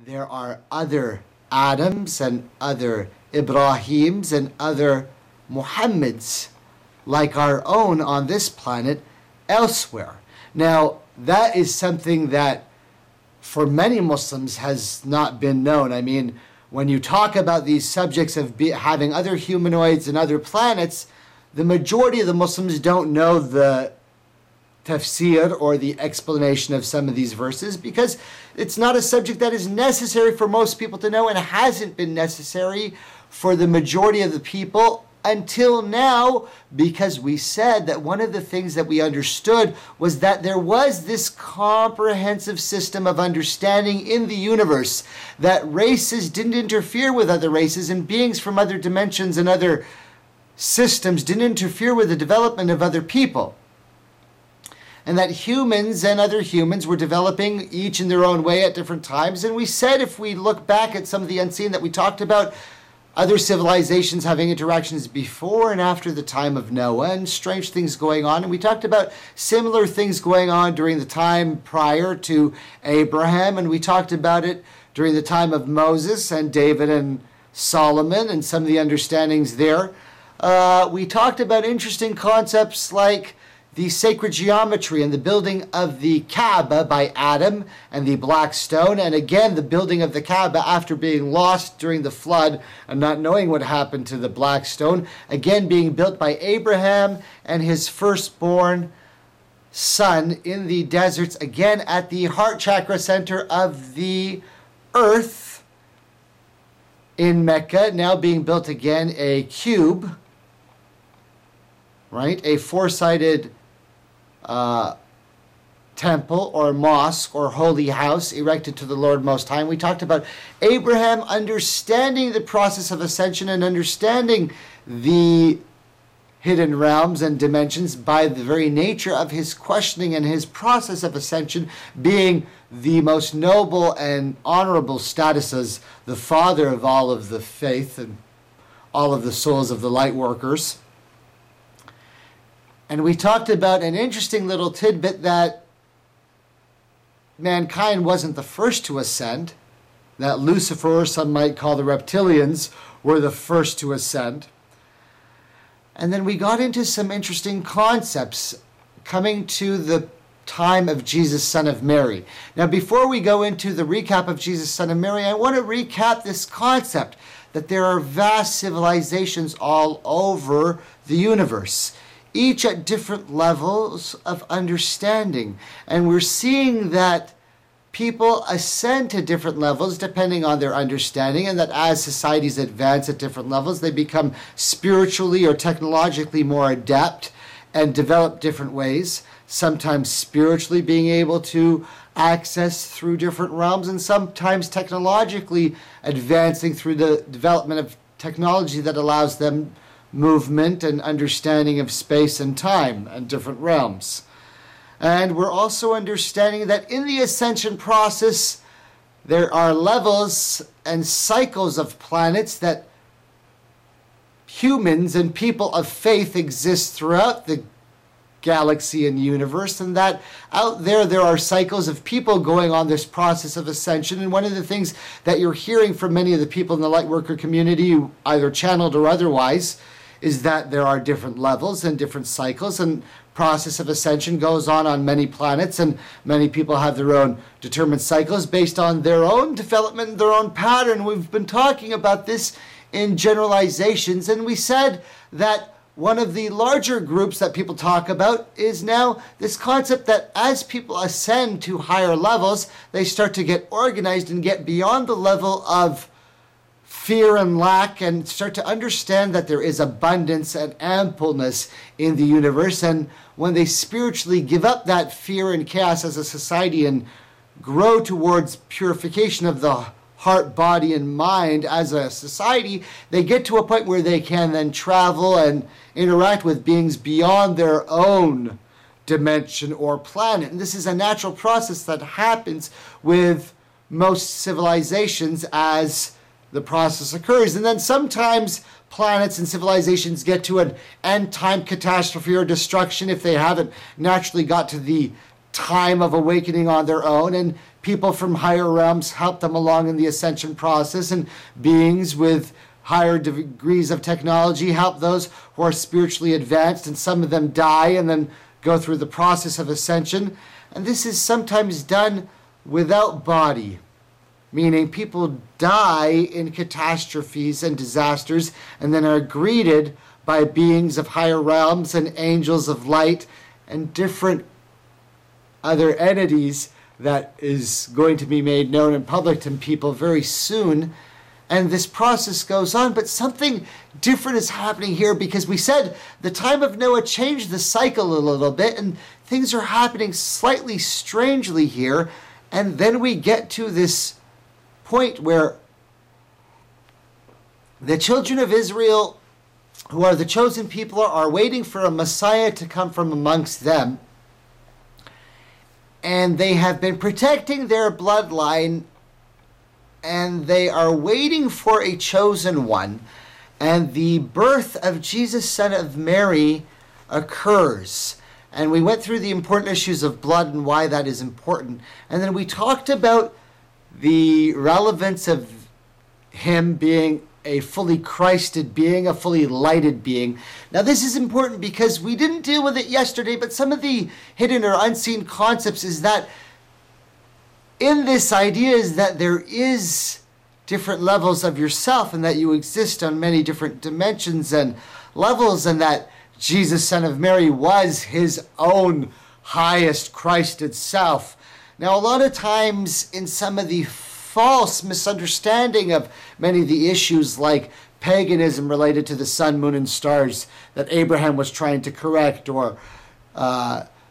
there are other Adams and other Ibrahims and other Muhammads like our own on this planet elsewhere. Now, that is something that for many Muslims has not been known. I mean, when you talk about these subjects of having other humanoids and other planets, the majority of the Muslims don't know the tafsir or the explanation of some of these verses because it's not a subject that is necessary for most people to know and hasn't been necessary for the majority of the people until now, because we said that one of the things that we understood was that there was this comprehensive system of understanding in the universe, that races didn't interfere with other races and beings from other dimensions and other systems didn't interfere with the development of other people. And that humans and other humans were developing each in their own way at different times. And we said if we look back at some of the unseen that we talked about, other civilizations having interactions before and after the time of Noah and strange things going on. And we talked about similar things going on during the time prior to Abraham. And we talked about it during the time of Moses and David and Solomon and some of the understandings there. We talked about interesting concepts like the sacred geometry and the building of the Kaaba by Adam and the black stone, and again the building of the Kaaba after being lost during the flood and not knowing what happened to the black stone, again being built by Abraham and his firstborn son in the deserts, again at the heart chakra center of the earth in Mecca, now being built again, a cube, right, a four-sided temple or mosque or holy house erected to the Lord Most High. And we talked about Abraham understanding the process of ascension and understanding the hidden realms and dimensions by the very nature of his questioning and his process of ascension being the most noble and honorable status as the father of all of the faith and all of the souls of the light workers. And we talked about an interesting little tidbit that mankind wasn't the first to ascend, that Lucifer, or some might call the reptilians, were the first to ascend. And then we got into some interesting concepts coming to the time of Jesus, son of Mary. Now, before we go into the recap of Jesus, son of Mary, I want to recap this concept that there are vast civilizations all over the universe, each at different levels of understanding. And we're seeing that people ascend to different levels depending on their understanding, and that as societies advance at different levels, they become spiritually or technologically more adept and develop different ways, sometimes spiritually being able to access through different realms, and sometimes technologically advancing through the development of technology that allows them movement and understanding of space and time and different realms. And we're also understanding that in the ascension process, there are levels and cycles of planets that humans and people of faith exist throughout the galaxy and universe, and that out there are cycles of people going on this process of ascension. And one of the things that you're hearing from many of the people in the lightworker community, either channeled or otherwise, is that there are different levels and different cycles, and process of ascension goes on many planets, and many people have their own determined cycles based on their own development, their own pattern. We've been talking about this in generalizations, and we said that one of the larger groups that people talk about is now this concept that as people ascend to higher levels, they start to get organized and get beyond the level of fear and lack, and start to understand that there is abundance and ampleness in the universe. And when they spiritually give up that fear and chaos as a society and grow towards purification of the heart, body, and mind as a society, they get to a point where they can then travel and interact with beings beyond their own dimension or planet. And this is a natural process that happens with most civilizations as the process occurs. And then sometimes planets and civilizations get to an end time catastrophe or destruction if they haven't naturally got to the time of awakening on their own, and people from higher realms help them along in the ascension process, and beings with higher degrees of technology help those who are spiritually advanced, and some of them die and then go through the process of ascension. And this is sometimes done without body, meaning people die in catastrophes and disasters and then are greeted by beings of higher realms and angels of light and different other entities that is going to be made known in public to people very soon. And this process goes on, but something different is happening here, because we said the time of Noah changed the cycle a little bit, and things are happening slightly strangely here. And then we get to this point where the children of Israel, who are the chosen people, are waiting for a Messiah to come from amongst them. And they have been protecting their bloodline, and they are waiting for a chosen one. And the birth of Jesus, son of Mary, occurs. And we went through the important issues of blood and why that is important. And then we talked about the relevance of him being a fully Christed being, a fully lighted being. Now this is important because we didn't deal with it yesterday, but some of the hidden or unseen concepts is that in this idea is that there is different levels of yourself, and that you exist on many different dimensions and levels, and that Jesus, son of Mary, was his own highest Christed self. Now, a lot of times in some of the false misunderstanding of many of the issues like paganism related to the sun, moon, and stars that Abraham was trying to correct, or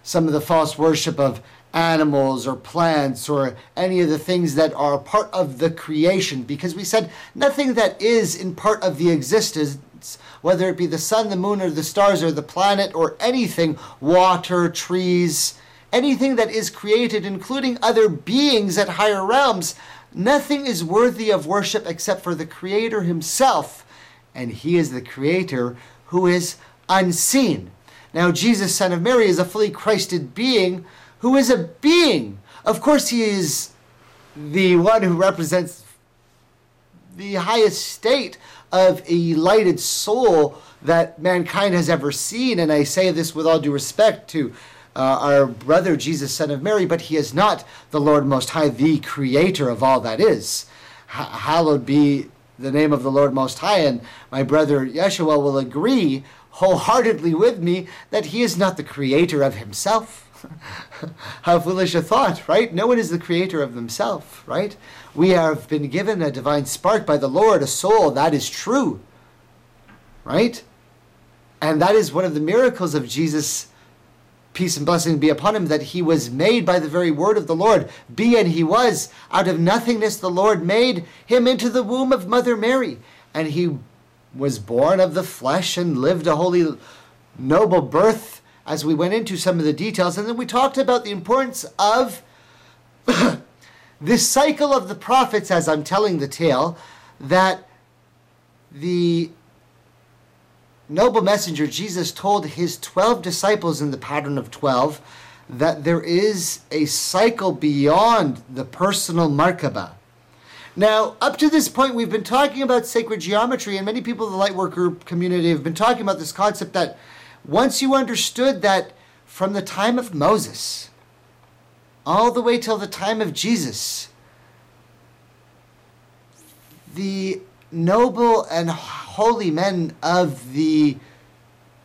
some of the false worship of animals or plants or any of the things that are part of the creation, because we said nothing that is in part of the existence, whether it be the sun, the moon, or the stars, or the planet, or anything, water, trees, anything that is created, including other beings at higher realms, nothing is worthy of worship except for the Creator himself, and he is the Creator who is unseen. Now, Jesus, son of Mary, is a fully Christed being who is a being. Of course, he is the one who represents the highest state of a lighted soul that mankind has ever seen. And I say this with all due respect to our brother Jesus, son of Mary, but he is not the Lord Most High, the Creator of all that is. Hallowed be the name of the Lord Most High. And my brother Yeshua will agree wholeheartedly with me that he is not the Creator of himself. How foolish a thought, right? No one is the creator of themselves, right? We have been given a divine spark by the Lord, a soul, that is true, right? And that is one of the miracles of Jesus, peace and blessing be upon him, that he was made by the very word of the Lord. Be and he was. Out of nothingness the Lord made him into the womb of Mother Mary. And he was born of the flesh and lived a holy, noble birth, as we went into some of the details. And then we talked about the importance of this cycle of the prophets, as I'm telling the tale, that the noble messenger Jesus told his 12 disciples in the pattern of 12 that there is a cycle beyond the personal Markaba. Now, up to this point, we've been talking about sacred geometry, and many people in the Lightworker community have been talking about this concept that once you understood that from the time of Moses all the way till the time of Jesus, the noble and holy men of the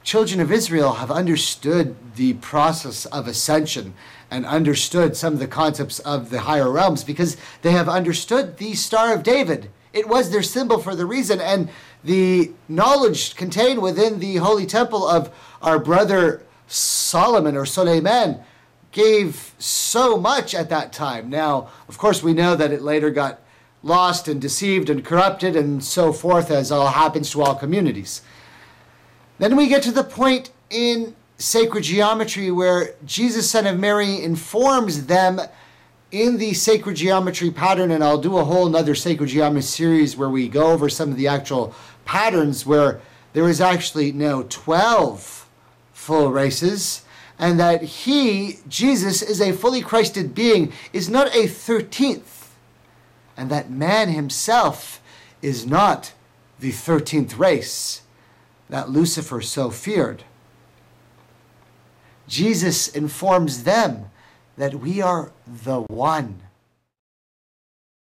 children of Israel have understood the process of ascension and understood some of the concepts of the higher realms, because they have understood the Star of David. It was their symbol for the reason, and the knowledge contained within the holy temple of our brother Solomon or Suleiman gave so much at that time. Now, of course, we know that it later got lost and deceived and corrupted and so forth, as all happens to all communities. Then we get to the point in sacred geometry where Jesus, son of Mary, informs them in the sacred geometry pattern, and I'll do a whole nother sacred geometry series where we go over some of the actual patterns, where there is actually 12 full races, and that he, Jesus, is a fully Christed being, is not a 13th, and that man himself is not the 13th race that Lucifer so feared. Jesus informs them that we are the one.